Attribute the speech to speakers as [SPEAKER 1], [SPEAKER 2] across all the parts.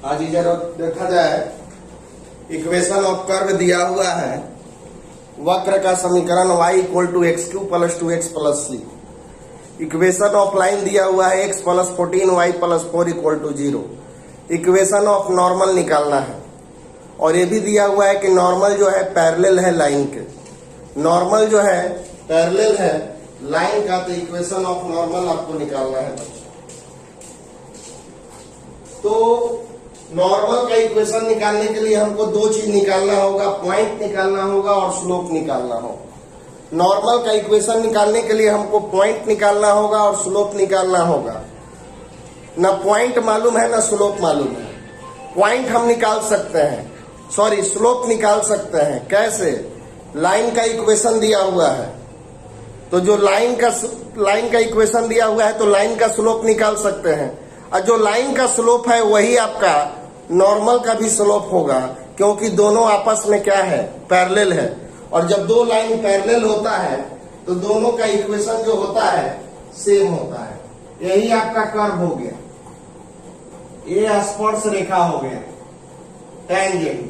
[SPEAKER 1] आज जरा देखा जाए, इक्वेशन ऑफ कर्व दिया हुआ है, वक्र का समीकरण y equal to X cube plus 2x plus C. Equation of line दिया हुआ है x plus 14y plus 4 equal to 0। Equation of normal निकालना है, और ये भी दिया हुआ है कि नॉर्मल जो है पैरेलल है लाइन के। नॉर्मल जो है पैरेलल है लाइन का, तो इक्वेशन ऑफ नॉर्मल आपको निकालना है बच्चों। तो नॉर्मल का इक्वेशन निकालने के लिए हमको दो चीज निकालना होगा, पॉइंट निकालना होगा और स्लोप निकालना होगा। नॉर्मल का इक्वेशन निकालने के लिए हमको पॉइंट निकालना होगा और स्लोप निकालना होगा। ना पॉइंट मालूम है ना स्लोप मालूम है। पॉइंट हम निकाल सकते हैं, सॉरी स्लोप निकाल सकते हैं। कैसे? लाइन का इक्वेशन दिया हुआ है, तो जो लाइन का इक्वेशन दिया हुआ है तो लाइन का स्लोप निकाल सकते हैं, और जो लाइन का स्लोप है वही आपका नॉर्मल का भी स्लोप होगा, क्योंकि दोनों आपस में क्या है, पैरेलल है। और जब दो लाइन पैरेलल होता है तो दोनों का इक्वेशन जो होता है सेम होता है। यही आपका कर्व हो गया, ये स्पर्श रेखा हो गया टेंजेंट,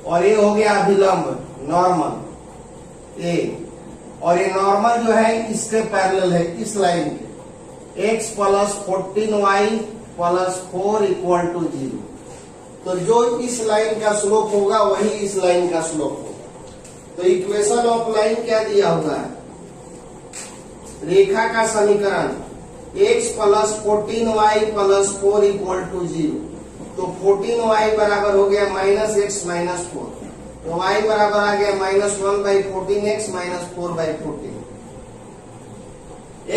[SPEAKER 1] और ये हो गया अभिलंब नॉर्मल ए, और ये नॉर्मल जो है इसके पैरेलल है, इस लाइन के। x plus 14y plus 4 equal to 0। तो जो इस लाइन का स्लोप होगा वही इस लाइन का स्लोप होगा। तो इक्वेशन ऑफ लाइन क्या दिया हुआ है? रेखा का समीकरण x plus 14y plus 4 equal to 0। तो 14y बराबर हो गया माइनस एक्स माइनस 4, तो y बराबर आ गया minus 1/14x minus 4/14।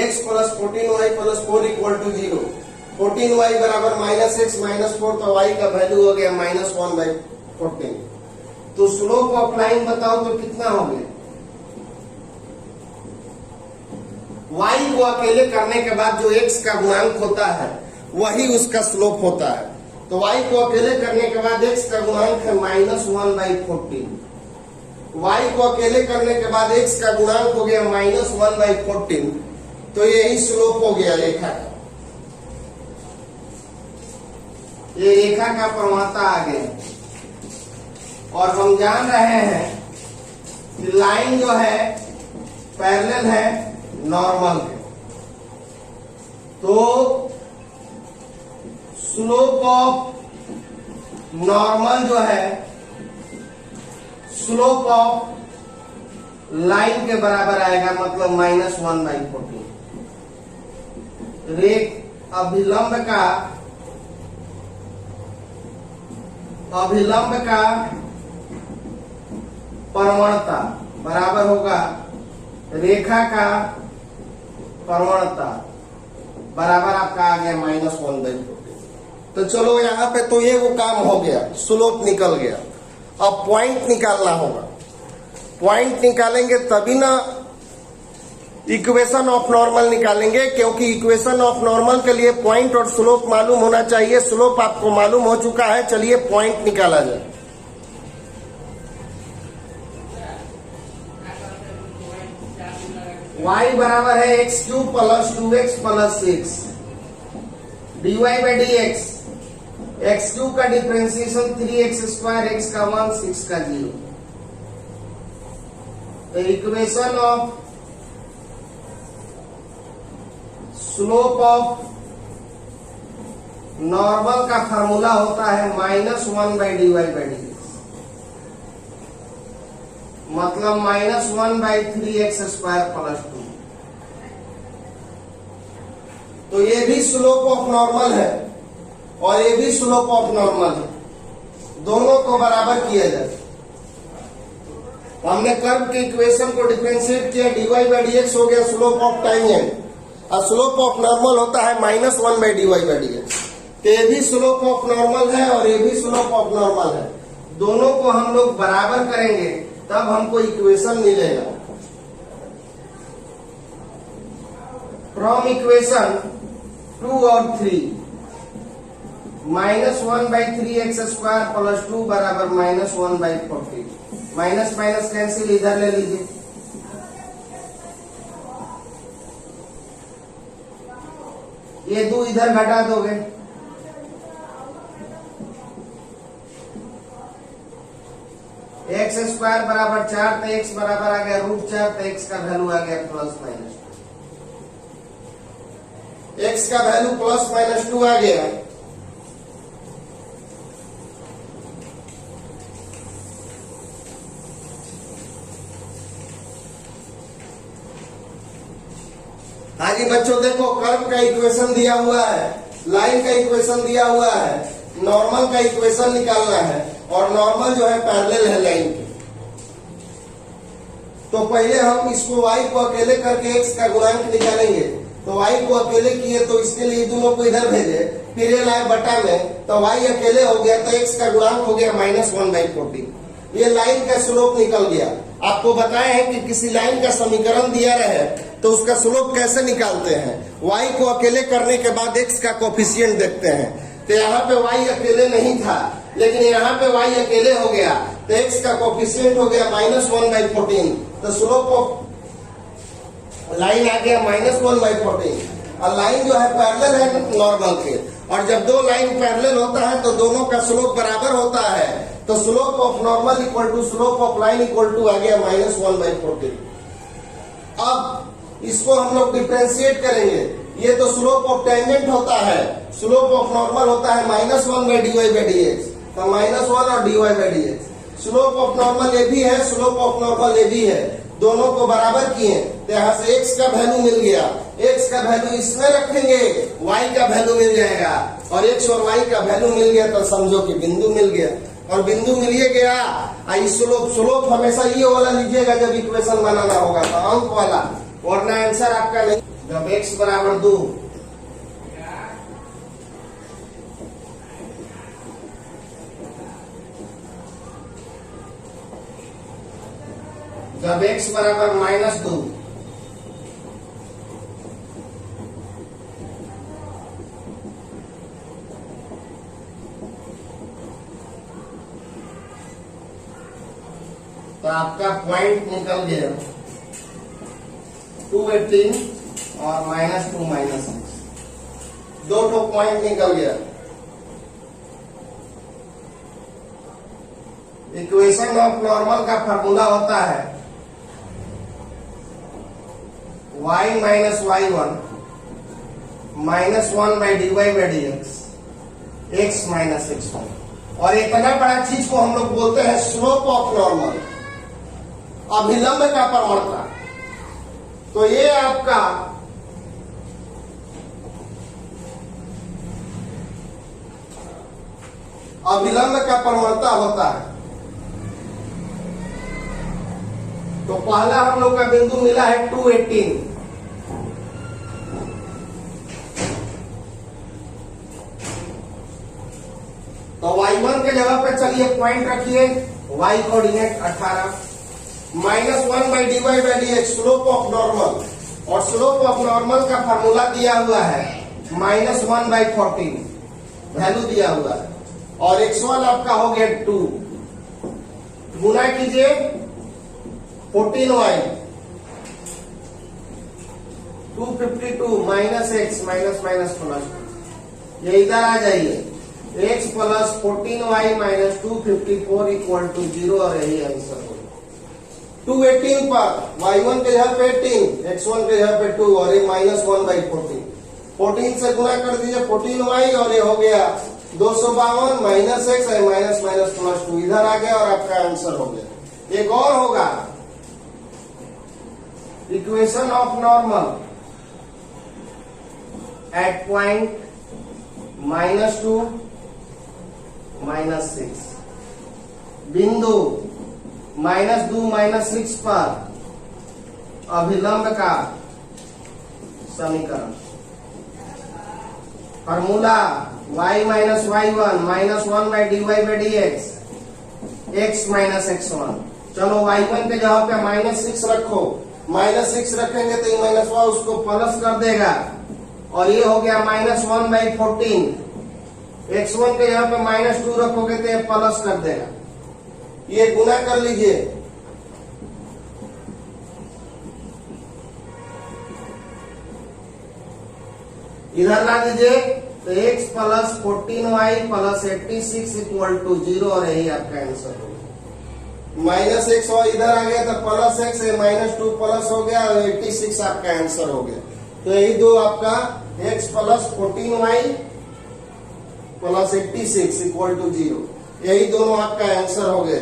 [SPEAKER 1] x plus 14y plus 4 equal to 0। 14y बराबर माइनस एक्स माइनस 4, तो y का वैल्यू हो गया माइनस 1/14। तो स्लोप ऑफ लाइन बताओ तो कितना हो गया? y को अकेले करने के बाद जो x का गुणांक होता है वही उसका स्लोप होता है। तो y को अकेले करने के बाद x का गुणांक है माइनस 1/14। y को अकेले करने के बाद x का गुणांक हो गया माइनस 1/14, तो यही स्लोप हो गया रेखा का। ये रेखा का प्रवणता आ गया। और हम जान रहे हैं कि लाइन जो है पैरेलल है नॉर्मल के, तो स्लोप ऑफ नॉर्मल जो है स्लोप ऑफ लाइन के बराबर आएगा, मतलब माइनस 1/14। अभिलंब का प्रवणता बराबर होगा रेखा का प्रवणता, बराबर आपका आ गया माइनस 1/14। तो चलो यहाँ पे तो ये वो काम हो गया, स्लोप निकल गया। अब पॉइंट निकालना होगा। पॉइंट निकालेंगे तभी ना इक्वेशन ऑफ नॉर्मल निकालेंगे, क्योंकि इक्वेशन ऑफ नॉर्मल के लिए पॉइंट और स्लोप मालूम होना चाहिए। स्लोप आपको मालूम हो चुका है, चलिए पॉइंट निकाला जाए। y बराबर है x cube plus 2x plus 6 dy by D X. X cube का डिफरेंशिएशन 3x स्क्वायर, x का 1 6 का 0। तो equation of slope of normal का फार्मूला होता है minus 1/dy by D x, मतलब माइनस 1/3x स्क्वायर प्लस 2। तो ये भी स्लोप ऑफ नॉर्मल है और ये भी स्लोप ऑफ नॉर्मल है, दोनों को बराबर किया जाए। हमने कर्व के इक्वेशन को डिफरेंशिएट किया, dy बाई डी एक्स हो गया स्लोप ऑफ टाइम, और स्लोप ऑफ नॉर्मल होता है minus 1/dy by D x. तो ये भी स्लोप ऑफ नॉर्मल है और ये भी स्लोप ऑफ नॉर्मल है, दोनों को हम लोग बराबर करेंगे तब हमको इक्वेशन मिलेगा। फ्रॉम इक्वेशन 2 और 3, माइनस 1/3x स्क्वायर प्लस 2 बराबर माइनस 1/14। माइनस माइनस कैंसिल, इधर ले लीजिए। ये 2 इधर घटा दोगे एक्स स्क्वायर बराबर 4, तो एक्स बराबर आ गया √4, तो एक्स का वैल्यू आ गया +-2। एक्स का वैल्यू +-2 आ गया। हाँ जी बच्चों, देखो कर्व का इक्वेशन दिया हुआ है, लाइन का इक्वेशन दिया हुआ है, नॉर्मल का इक्वेशन निकालना है, और नॉर्मल जो है पैरेलल है लाइन के। तो पहले हम इसको y को अकेले करके x का गुणांक निकालेंगे। तो y को अकेले किए तो इसके लिए दोनों को इधर भेजे, फिर ये लाए बटा में, तो y अकेले हो गया, तो x का गुणांक हो गया -1/14। ये लाइन का स्लोप निकल गया। आपको बताए हैं कि किसी लाइन का समीकरण दिया रहे तो उसका स्लोप कैसे निकालते हैं। y को अकेले करने के बाद x का कोफिशिएंट देखते हैं। तो यहाँ पे y अकेले नहीं था, लेकिन यहाँ पे y अकेले हो गया, तो x का कोफिशिएंट हो गया -1/14। तो स्लोप ऑफ लाइन आ गया -1/14। और लाइन जो है पैरेलल है नॉर्मल के, और जब दो लाइन पैरेलल होता है तो दोनों का स्लोप बराबर होता है। तो slope of normal equal to slope of line equal to आ गया -1/14। अब इसको हम लोग डिफरेंशिएट करेंगे। ये तो स्लोप ऑफ टेंजेंट होता है, स्लोप ऑफ नॉर्मल होता है -1/dy/dx, तो -1 और dy/dx। स्लोप ऑफ नॉर्मल ये भी है, स्लोप ऑफ नॉर्मल ये भी है, दोनों को बराबर किए, तो यहाँ से x का वैल्यू मिल गया। x का वैल्यू इसमें रखेंगे, y का वैल्यू मिल जाएगा, और x और y का वैल्यू मिल गया तो समझो कि बिंदु मिल गया। और बिंदु मिल गया। स्लोप हमेशा ये वाला लीजिएगा जब इक्वेशन बनाना होगा, तो अंक वाला, वरना आंसर आपका नहीं। जब x बराबर 2, जब x बराबर -2, तो आपका पॉइंट निकल गया 218 और -2 -6, दो ठो पॉइंट निकल गया। इक्वेशन ऑफ नॉर्मल का फार्मूला होता है y - y1 -1/dy/dx x - x1। और इतना बड़ा चीज को हम लोग बोलते हैं स्लोप ऑफ नॉर्मल, अभिलंब का प्रवणता। तो ये आपका अभिलंब का प्रवणता होता है। तो पहला हम लोग का बिंदु मिला है 218, तो y1 के जगह पे चलिए पॉइंट रखिए, y coordinate 18, -1/dy/dx slope of normal, और स्लोप ऑफ नॉर्मल का फार्मूला दिया हुआ है -1/14, वैल्यू दिया हुआ है, और x1 आपका हो गया 2, गुना कीजिए 14y 252 -x -+, ये इधर आ जाइए, x + 14y - 254 = 0, और यही आंसर होगा। 218 पर y1 के जगह पे 18, x1 के जगह पे 2, और ये -1/14, 14 से गुना कर दीजिए 14y, और ये हो गया 252 -x -+2, इधर आ गया और आपका आंसर हो गया। एक और होगा equation of normal eight point -2 -6, बिंदु -2 -6 पर अभिलंब का समीकरण। Formula y - y1 -1/dy/dx x - x1। चलो y1 के जगह पे -6 रखो, -6 रखेंगे तो ये -1 उसको प्लस कर देगा, और ये हो गया -1/14। x1 के जगह पे -2 रखोगे तो ये प्लस कर देगा, ये गुना कर लीजिए, इधर ला दीजिए, तो x + 14y + 86 = 0, और यही आपका आंसर होगा। माइनस एक्स और इधर आ गया तो प्लस एक्स है, -2 प्लस हो गया और 86 आपका आंसर हो गया। तो यही दो आपका x plus 14y plus 86 equal to 0, यही दोनों आपका आंसर हो गए।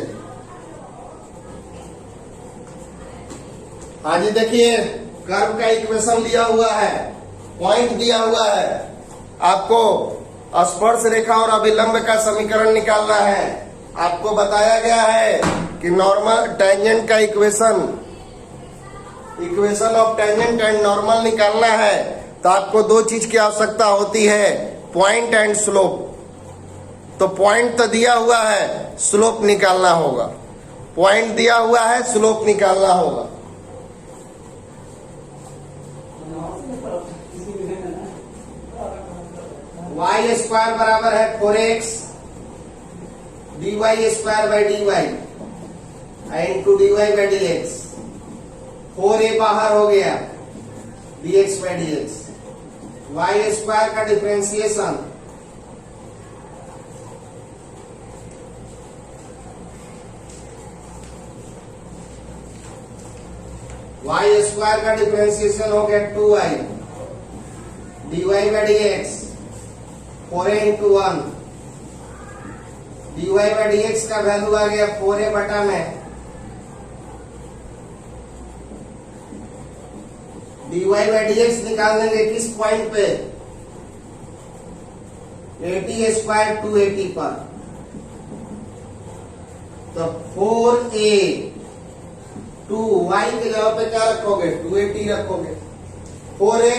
[SPEAKER 1] हाँ जी, देखिए कर्व का इक्वेशन दिया हुआ है, पॉइंट दिया हुआ है, आपको स्पर्श रेखा और अभिलंब का समीकरण निकालना है। आपको बताया गया है कि नॉर्मल टेंजेंट का equation of tangent and normal निकालना है, तो आपको दो चीज की आवश्यकता होती है, पॉइंट एंड स्लोप। तो पॉइंट तो दिया हुआ है, स्लोप निकालना होगा। पॉइंट दिया हुआ है, स्लोप निकालना होगा। y स्क्वायर बराबर है 4x dy square by dy into dy by dx। 4a बाहर हो गया, dx by dx। y square का डिफरेंशिएशन y स्क्वायर का डिफरेंशिएशन हो गया 2y dy by dx 4a into 1 dy by dx का वैल्यू आ गया 4a बटा में dy बाई dx निकाल देंगे किस पॉइंट पे, 80 स्क्वायर 280 पर। तो 4a 2y के जगह पे क्या रखोगे, 280 रखोगे। 4a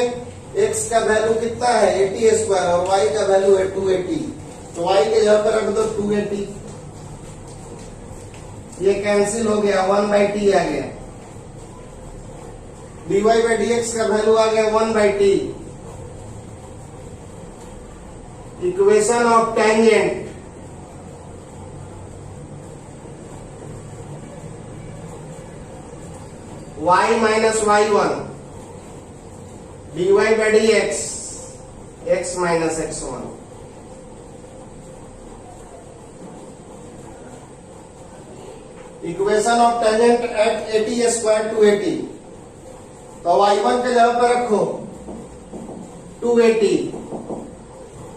[SPEAKER 1] x का वैल्यू कितना है 80 स्क्वायर और y का वैल्यू है 280, तो y के जगह पे रख दो 280। ये कैंसिल हो गया, 1/t आ गया। dy बाई dx का वैल्यू आ गया 1/t। Equation of tangent y minus y1 dy by dx x minus x1। Equation of tangent at 80 square 280, तो y1 के जगह पर रखो 280,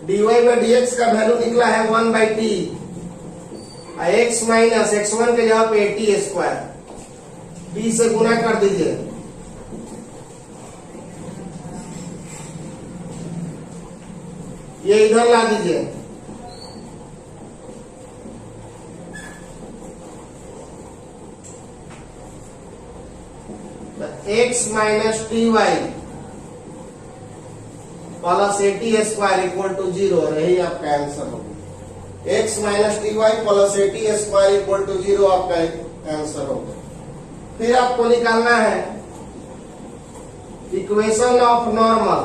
[SPEAKER 1] dy बाई dx का वैल्यू निकला है 1/t, x माइनस x1 के जगह पे 80 स्क्वायर, b से गुना कर दीजिए। ये इधर ला दीजिए, तो x minus T Y plus 80 square equal to 0, यही आपका आंसर होगा। x minus T Y plus 80 square equal to 0 आपका आंसर होगा। फिर आपको निकालना है equation of normal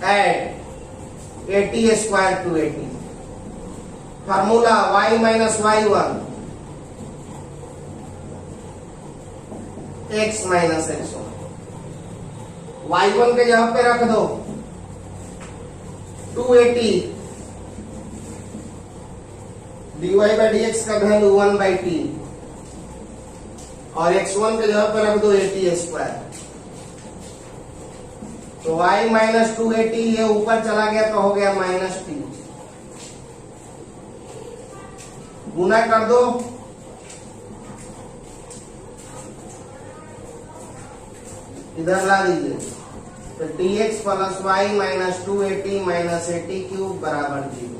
[SPEAKER 1] at 80 square to 80। Formula y minus y1 x minus x1। y1 के जगह पे रख दो 280, dy बाई dx का वैल्यू 1/t और x1 के जगह पे रख दो 80 स्क्वायर। तो y माइनस 280 ये ऊपर चला गया तो हो गया माइनस टी, गुना कर दो, इधर ला दीजिए, तो dx plus Y minus 280 minus 80 cube बराबर 0।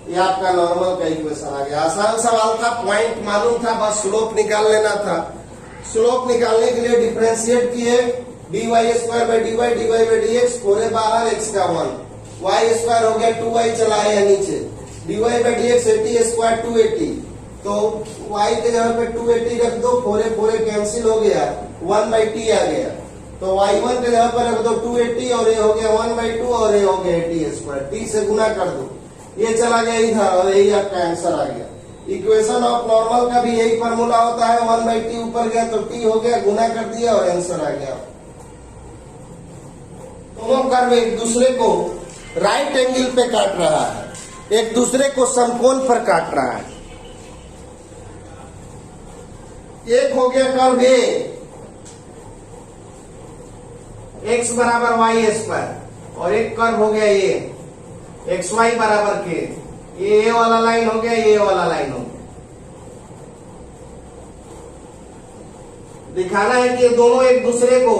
[SPEAKER 1] ये आपका नॉर्मल का इक्वेशन आ गया। आसान सवाल था, पॉइंट मालूम था, बस स्लोप निकाल लेना था। स्लोप निकालने के लिए डिफरेंशिएट किए, dy square by dy dy by dx, 4a बाहर x का 1, y स्क्वायर हो गया 2y चला आया नीचे, dy बाई dx 80 स्क्वायर 280, तो y के जगह पे 280 रख दो, 4a कैंसिल हो गया, 1/t आ गया। तो y1 के जगह पर रख दो 280 और ये हो गया 1/2 और ये हो गया 80 स्क्वायर, t से गुना कर दो, ये चला गया इधर और यही आपका आंसर आ गया। इक्वेशन ऑफ नॉर्मल का भी यही फार्मूला होता है, 1/t ऊपर गया तो t हो गया, गुना कर दिया और आंसर आ गया। दोनों कर्व एक दूसरे को राइट एंगल पे काट रहा है, एक दूसरे को समकोण पर काट रहा है। एक हो गया कर्व ए, एक्स बराबर वाई स्क्वायर, और एक कर्व हो गया ये एक्स वाई बराबर के, ये वाला लाइन हो गया, ये वाला लाइन हो गया। दिखाना है कि ये दोनों एक दूसरे को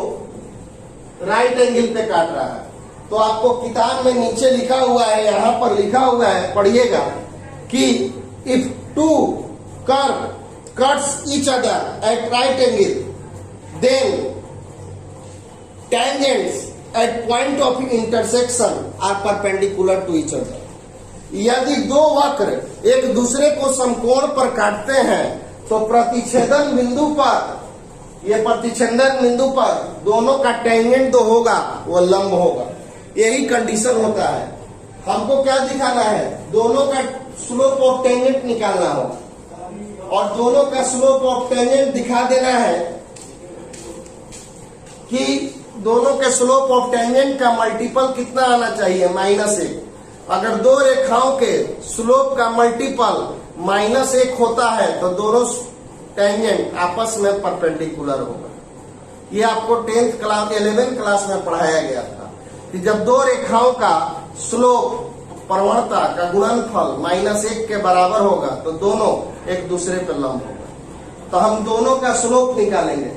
[SPEAKER 1] राइट एंगल पे काट रहा है। तो आपको किताब में नीचे लिखा हुआ है, यहां पर लिखा हुआ है, पढ़िएगा कि if two curve cuts each other at right angle then tangents at point of intersection are perpendicular to each other. यदि दो वक्र एक दूसरे को समकोण पर काटते हैं तो प्रतिच्छेदन बिंदु पर, ये प्रतिच्छेदन बिंदु पर दोनों का टेंजेंट जो होगा वो लंब होगा। यही कंडीशन होता है। हमको क्या दिखाना है, दोनों का स्लोप ऑफ टेंजेंट निकालना होगा, और दोनों का स्लोप ऑफ टेंजेंट दिखा देना है कि दोनों के स्लोप ऑफ टेंजेंट का मल्टीपल कितना आना चाहिए, -1। अगर दो रेखाओं के स्लोप का मल्टीपल -1 होता है तो दोनों टेंजेंट आपस में परपेंडिकुलर होगा। ये आपको 10th क्लास 11th क्लास में पढ़ाया गया था कि जब दो रेखाओं का स्लोप प्रवणता का गुणनफल -1 के बराबर होगा तो दोनों एक दूसरे पर लंब होगा। तो हम दोनों का स्लोप निकालेंगे,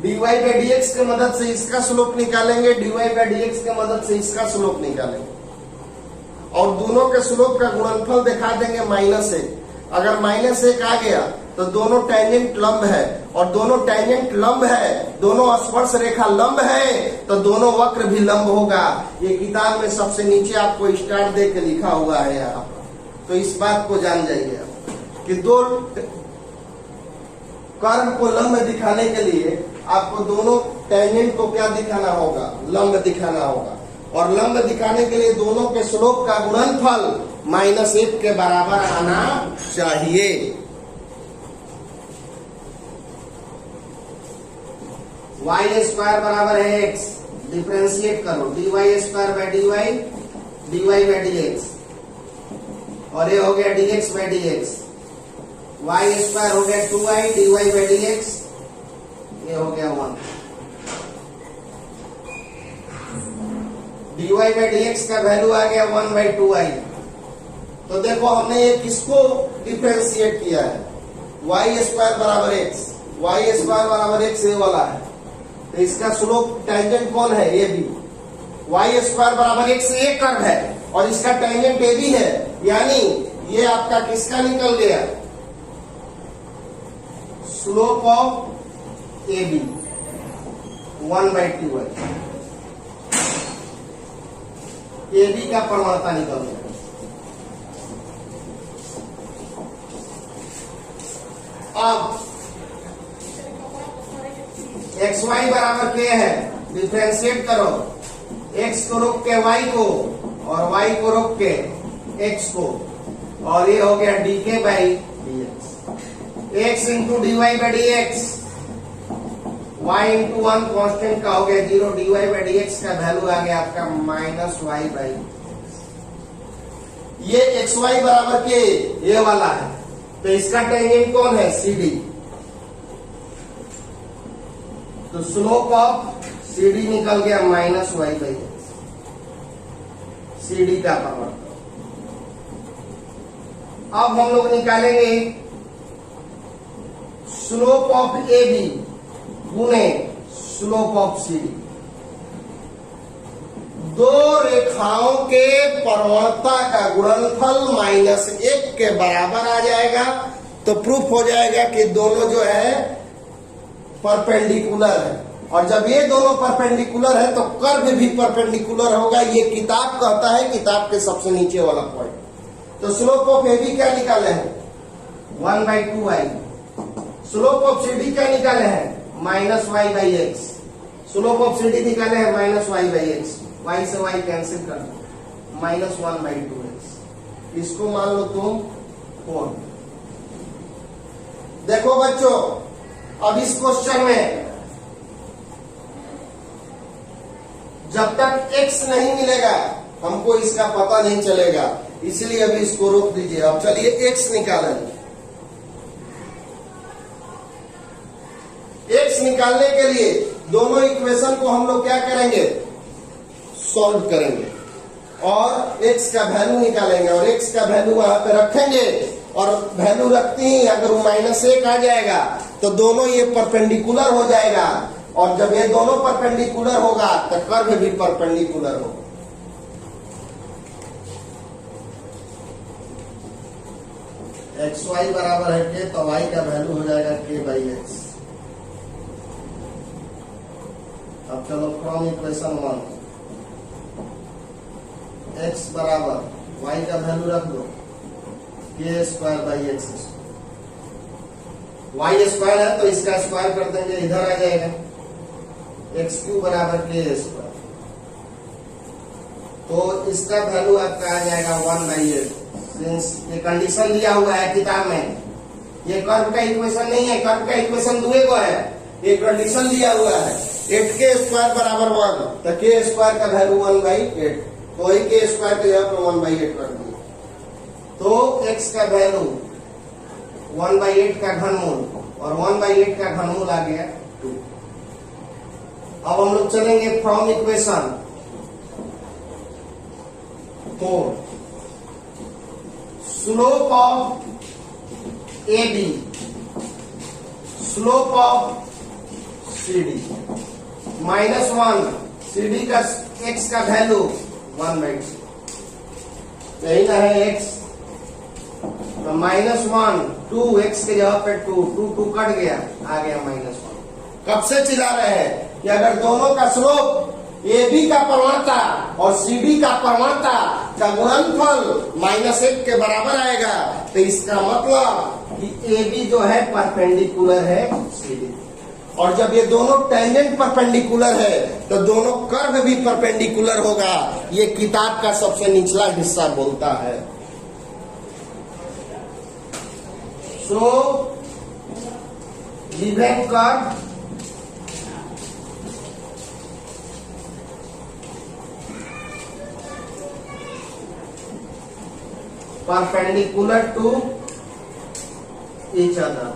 [SPEAKER 1] dy बाई dx की मदद से इसका स्लोप निकालेंगे, dy बाई dx की मदद से इसका स्लोप निकालेंगे, और दोनों के स्लोप का गुणनफल दिखा देंगे -1। अगर -1 आ गया तो दोनों टेंजेंट लंब है, और दोनों टेंजेंट लंब है, दोनों स्पर्श रेखा लंब है, तो दोनों वक्र भी लंब होगा। ये किताब में सबसे नीचे आपको स्टार दे के लिखा हुआ है यहाँ पर। तो इस बात को जान जाइए कि दो कर्व को लंब दिखाने के लिए आपको दोनों टेंजेंट को क्या दिखाना होगा, लंब दिखाना होगा, और लंब दिखाने के लिए दोनों के स्लोप का गुणनफल -1 के बराबर आना चाहिए। y स्क्वायर बराबर है x, डिफरेंशिएट करो, dy square by dy by dx, और ये हो गया dx by dx, y square हो गया 2y dy बाई dx, ये हो गया 1। dy बाई dx का वैल्यू आ गया 1 बाई 2y। तो देखो हमने ये किसको डिफरेंशिएट किया है, y स्क्वायर बराबर x, y स्क्वायर बराबर x ये वाला है, तो इसका स्लोप टेंजेंट कौन है, ये भी। y स्क्वायर बराबर x ये कर्व है और इसका टेंजेंट ए भी है, यानी ये आपका किसका निकल गया, slope of A B 1 by 2y। A B का प्रवणता निकल गया। अब एक्स वाई बराबर के है, डिफरेंशिएट करो, एक्स को रोक के वाई को और वाई को रोक के एक्स को, और ये हो गया डी के by D X, X into D Y by D X, Y into 1 constant का हो गया 0, D Y by D X का वैल्यू आ गया आपका -y बाई। ये एक्स वाई बराबर के ये वाला है, तो इसका टेंजेंट कौन है, सी डी। तो स्लोप ऑफ सी डी निकल गया -y by X, C D का प्रवणता। अब हम लोग निकालेंगे स्लोप ऑफ ए बी गुणे स्लोप ऑफ सी डी। दो रेखाओं के प्रवणता का गुणनफल -1 के बराबर आ जाएगा तो प्रूफ हो जाएगा कि दोनों जो है परपेंडिकुलर है, और जब ये दोनों परपेंडिकुलर है तो कर्व भी परपेंडिकुलर होगा। ये किताब कहता है, किताब के सबसे नीचे वाला पॉइंट। तो स्लोप ऑफ ए बी क्या निकाले हैं, 1 by 2y। Slope of C D क्या निकाले हैं, -y by X. Slope of C D निकाले हैं -y बाई एक्स, y से y कैंसिल कर दो, -1 बाई 2x। इसको मान लो तुम 4। देखो बच्चों, अब इस क्वेश्चन में जब तक x नहीं मिलेगा हमको इसका पता नहीं चलेगा, इसलिए अभी इसको रोक दीजिए। अब चलिए x निकालेंगे। निकालने के लिए दोनों इक्वेशन को हम लोग क्या करेंगे, सॉल्व करेंगे और x का वैल्यू निकालेंगे और x का वैल्यू वहां पे रखेंगे और वैल्यू रखते ही अगर वो -1 आ जाएगा तो दोनों ये परपेंडिकुलर हो जाएगा और जब ये दोनों परपेंडिकुलर होगा तो कर्व भी परपेंडिकुलर होगा। एक्स वाई बराबर है के तो y का वैल्यू हो जाएगा k/x। अब चलो फ्रॉम इक्वेशन 1 x बराबर y का वैल्यू रख दो k² x। y² है तो इसका स्क्वायर कर देंगे, इधर आ जाएगा x³ बराबर k²। तो इसका वैल्यू आपका आ जाएगा 1/8। सिंस ये कंडीशन दिया हुआ है किताब में, ये कर्व का इक्वेशन नहीं है, कर्व का इक्वेशन दुए को है, ये कंडीशन दिया हुआ है 8k² बराबर 1 तो k² का वैल्यू 1/8 तो वही k² के जगह पर 1/8 रख दिया तो x का वैल्यू 1/8 का घनमूल और 1/8 का घनमूल आ गया 2। अब हम लोग चलेंगे from equation 4 slope of AB slope of CD -1 CD का x का वैल्यू 1/2 यही ना है x तो -1 2x के जगह पे 2 कट गया, आ गया -1। कब से चिल्ला रहे हैं कि अगर दोनों का स्लोप AB का परमाणुता और CD का परमाणुता का गुणनफल -1 के बराबर आएगा तो इसका मतलब कि AB जो है परपेंडिकुलर है CD और जब ये दोनों टेंजेंट परपेंडिकुलर है तो दोनों कर्व भी परपेंडिकुलर होगा। ये किताब का सबसे निचला हिस्सा बोलता है। So given curve perpendicular to each other।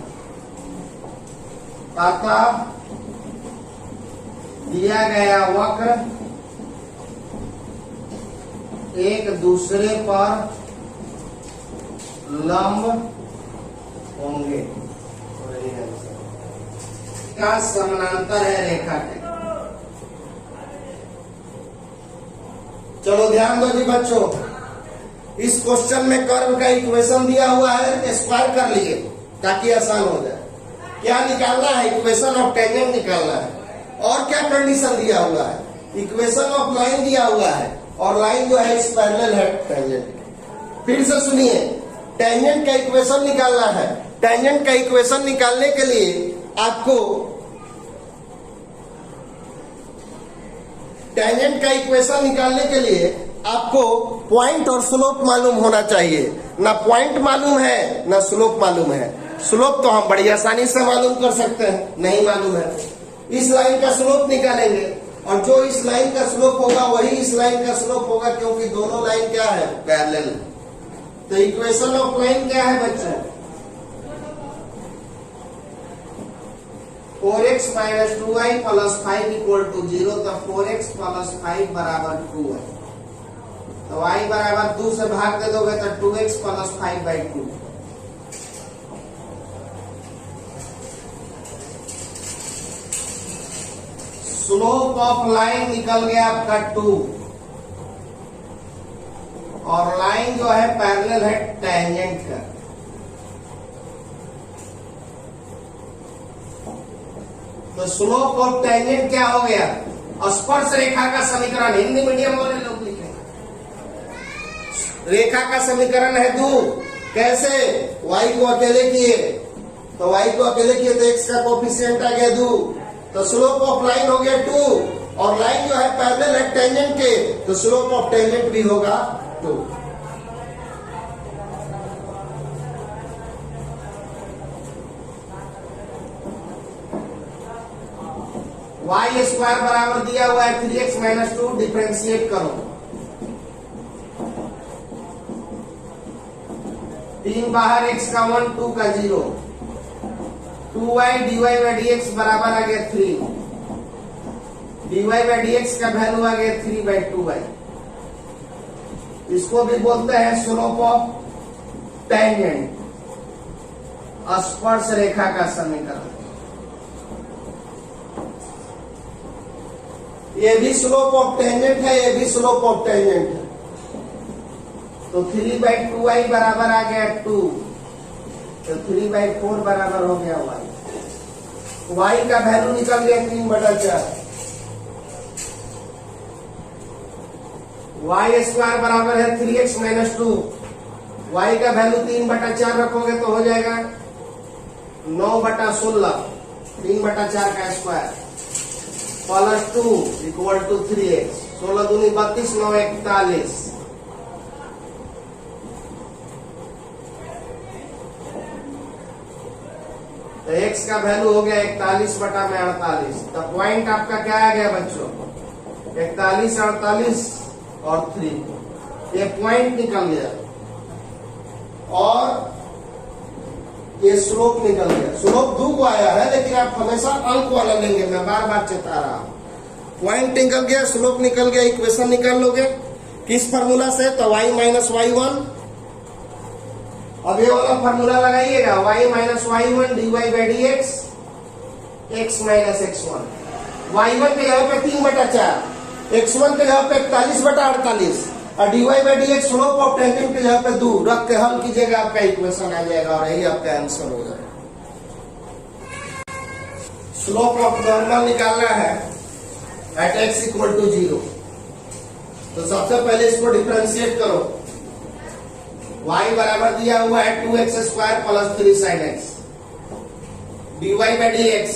[SPEAKER 1] अतः दिया गया वक्र एक दूसरे पर लंब होंगे का समानांतर है रेखा के। चलो ध्यान दो जी बच्चों, इस क्वेश्चन में कर्व का इक्वेशन दिया हुआ है, स्क्वायर कर लिए ताकि आसान हो जाए। क्या निकालना है, इक्वेशन ऑफ टेंजेंट निकालना है। और क्या कंडीशन दिया हुआ है, इक्वेशन ऑफ लाइन दिया हुआ है और लाइन जो है इस पैरेलल है टेंजेंट। फिर से सुनिए, टेंजेंट का इक्वेशन निकालना है। टेंजेंट का इक्वेशन निकालने के लिए आपको टेंजेंट का इक्वेशन निकालने के लिए आपको पॉइंट और स्लोप मालूम होना चाहिए। ना पॉइंट मालूम है ना स्लोप मालूम है। स्लोप तो हम बड़ी आसानी से मालूम कर सकते हैं, नहीं मालूम है इस लाइन का स्लोप निकालेंगे और जो इस लाइन का स्लोप होगा वही इस लाइन का स्लोप होगा, क्योंकि दोनों लाइन क्या है, पैरेलल। तो इक्वेशन ऑफ लाइन क्या है बच्चों, 4x - 2y + 5 = 0। तो 4x + 5 = 2y। तो y बराबर 2 से भाग दे दोगे तो 2x + 5/2। स्लोप ऑफ लाइन निकल गया आपका 2 और लाइन जो है पैरेलल है टेंजेंट का। तो स्लोप ऑफ टेंजेंट क्या हो गया, स्पर्श रेखा का समीकरण। हिंदी मीडियम वाले लोग लिखेंगे रेखा का समीकरण है 2। कैसे, y को अकेले किए तो y को अकेले किए तो x का कोफिशिएंट आ गया 2। तो स्लोप ऑफ लाइन हो गया 2 और लाइन जो है पैरेलल है टेंजेंट के, तो स्लोप ऑफ टेंजेंट भी होगा 2। y² बराबर दिया हुआ है 3x - 2। डिफरेंशिएट करो, 3 बाहर, x का 1 2 का 0 2y dy बाई dx बराबर आ गया 3, dy बाई dx का वैल्यू आ गया 3/2y। इसको भी बोलते हैं स्लोप ऑफ टेंजेंट, स्पर्श रेखा का समीकरण। ये भी स्लोप ऑफ टेंजेंट है, ये भी स्लोप ऑफ टेंजेंट है। तो 3/2y बराबर आ गया 2, तो 3/4 बराबर हो गया y। y का वैल्यू निकल गया 3/4। y स्क्वायर बराबर है 3x - 2। y का वैल्यू 3/4 रखोगे तो हो जाएगा 9/16, 3/4 का square plus 2 equal to 3x। 16 दूनी 32, 9 41। तो x का वैल्यू हो गया 41/48। तो पॉइंट आपका क्या आ गया बच्चों? 41, 48 और 3, ये पॉइंट निकल गया और ये स्लोप निकल गया। स्लोप 2 को आया है, लेकिन आप हमेशा अंक वाला लेंगे, मैं बार बार चेता रहा हूं। पॉइंट निकल गया, स्लोप निकल गया, इक्वेशन निकाल लोगे किस फार्मूला से? तो y - y1। अब ये वाला फार्मूला लगाइएगा, y - y1 dy by dx x - x1। y1 के यहाँ पे 3/4, x1 के यहाँ पे 41/48 और dy by dx slope of tangent के यहाँ पे 2 रख के हल कीजिएगा, आपका इक्वेशन आ जाएगा और यही आपका आंसर हो जाएगा। स्लोप ऑफ नॉर्मल निकालना है एट x इक्वल टू 0। तो सबसे पहले इसको डिफरेंशिएट करो। y बराबर दिया हुआ है 2x square plus 3 sin x, dy by dx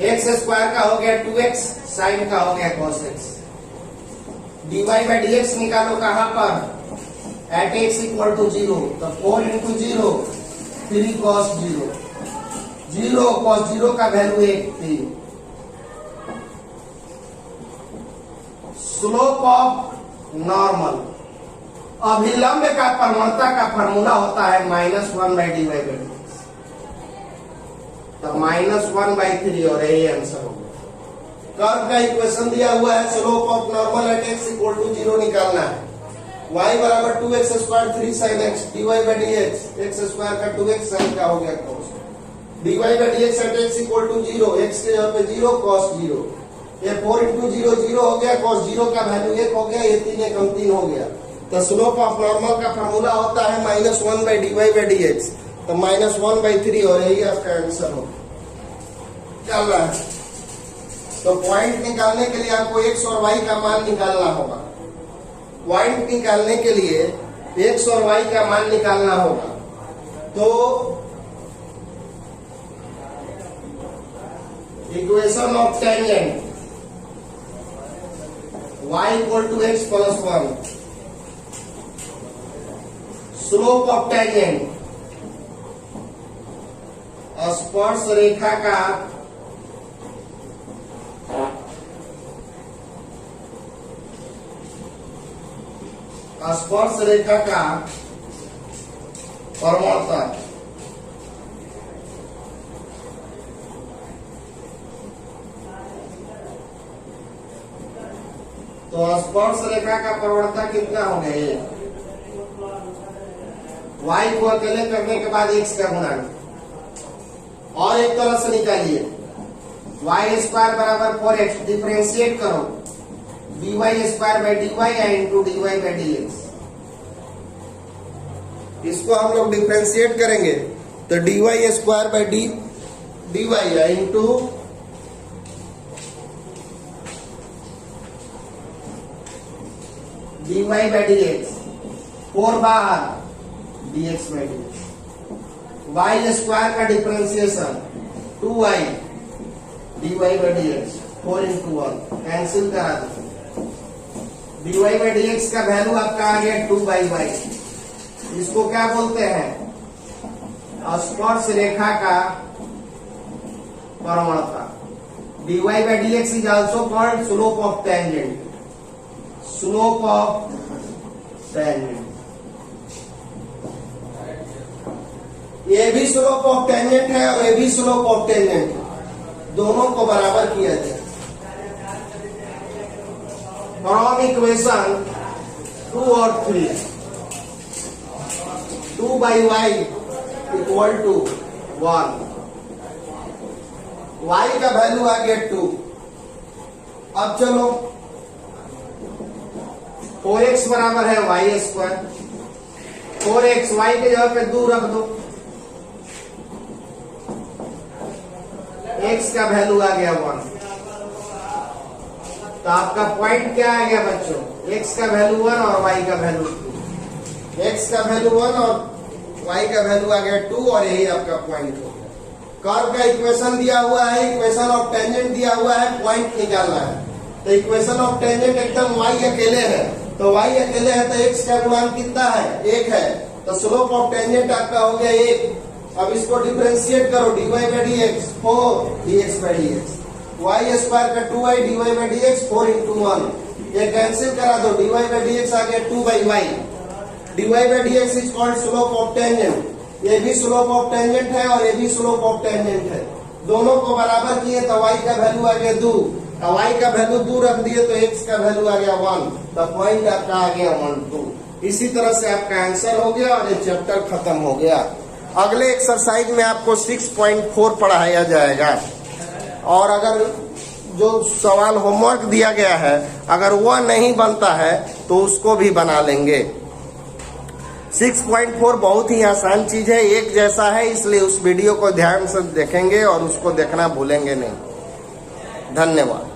[SPEAKER 1] x square का हो गया 2x, sin का हो गया cos x। dy by dx निकालो कहां पर? At x equal to 0। तो 4 into 0 3 cos 0, 0 cos 0 का वैल्यू 1 3। स्लोप ऑफ नॉर्मल, अभिलंब का प्रवणता का फार्मूला होता है -1/dy बाई dx। तो -1/3 और यही आंसर होगा। कर्व का इक्वेशन दिया हुआ है, slope of normal at x equal to 0 निकालना है। y बराबर 2x square 3 sin x, dy by dx x square का 2x, sin का हो गया cos। dy by dx at x equal to 0, x के यहाँ पे 0 cos 0। ये 4 into 0 0 हो गया, cos 0 का वैल्यू 1 हो गया, ये 3 1 3 हो गया। तो स्लोप ऑफ नॉर्मल का फार्मूला होता है -1/dy बाई dx। तो -1/3 और यही आपका आंसर होगा। चल रहा है। तो पॉइंट निकालने के लिए आपको x और y का मान निकालना होगा। पॉइंट निकालने के लिए x और y का मान निकालना होगा। तो equation of tangent y equal to x plus 1, slope of tangent स्पर्श रेखा का प्रवणता। तो स्पर्श रेखा का प्रवणता कितना हो गया? y को अकेले करने के बाद x का गुणा, और एक तरह से निकालिए y स्क्वायर बराबर 4x, डिफरेंशिएट करो dy square by dy into dy by dx। इसको हम लोग डिफरेंशिएट करेंगे तो dy square by dy into dy by dx, 4 बाहर dx by dx। y square का differentiation 2y dy by dx, 4 into 1 cancel करा दो। dy बाई dx का वैल्यू आपका आ गया 2/y। इसको क्या बोलते हैं? स्पर्श रेखा का प्रवणता। dy by dx is also called slope of tangent, slope of tangent. ये भी स्लोप ऑफ टेंजेंट है और ये भी स्लोप ऑफ टेंजेंट है, दोनों को बराबर किया जाए। फ्रॉम इक्वेशन 2 और 3, 2 by y equal to 1, y का वैल्यू आ गया 2। अब चलो 4x बराबर है y स्क्वायर, 4x y के जगह पे 2 रख दो, x का वैल्यू आ गया 1। तो आपका पॉइंट क्या आ गया बच्चों, x का वैल्यू 1 और y का वैल्यू 2। x का वैल्यू 1 और y का वैल्यू आ गया 2 और यही आपका पॉइंट हो गया। कर्व का इक्वेशन दिया हुआ है, इक्वेशन ऑफ टेंजेंट दिया हुआ है, पॉइंट निकालना है। तो इक्वेशन ऑफ टेंजेंट एकदम y अकेले है, तो y अकेले है तो x का गुणांक कितना है, 1 है। तो स्लोप ऑफ टेंजेंट आपका हो गया 1। अब इसको डिफरेंशिएट करो, dy by dx 4 dx by dx, y square का 2y dy by dx 4 into 1, ये कैंसिल करा दो, dy by dx आ गया 2 by y, dy by dx is called slope of tangent. ये भी स्लोप ऑफ टेंजेंट है और ये भी स्लोप ऑफ टेंजेंट है, दोनों को बराबर किए तो y का वैल्यू आ गया 2, y का वैल्यू 2 रख दिए तो x का वैल्यू आ गया 1, तो पॉइंट आपका आ गया 1 2। इसी तरह से आपका आंसर हो गया और ये चैप्टर खत्म हो गया। अगले एक्सरसाइज में आपको 6.4 पढ़ाया जाएगा, और अगर जो सवाल होमवर्क दिया गया है अगर वह नहीं बनता है तो उसको भी बना लेंगे। 6.4 बहुत ही आसान चीज है, एक जैसा है, इसलिए उस वीडियो को ध्यान से देखेंगे और उसको देखना भूलेंगे नहीं। धन्यवाद।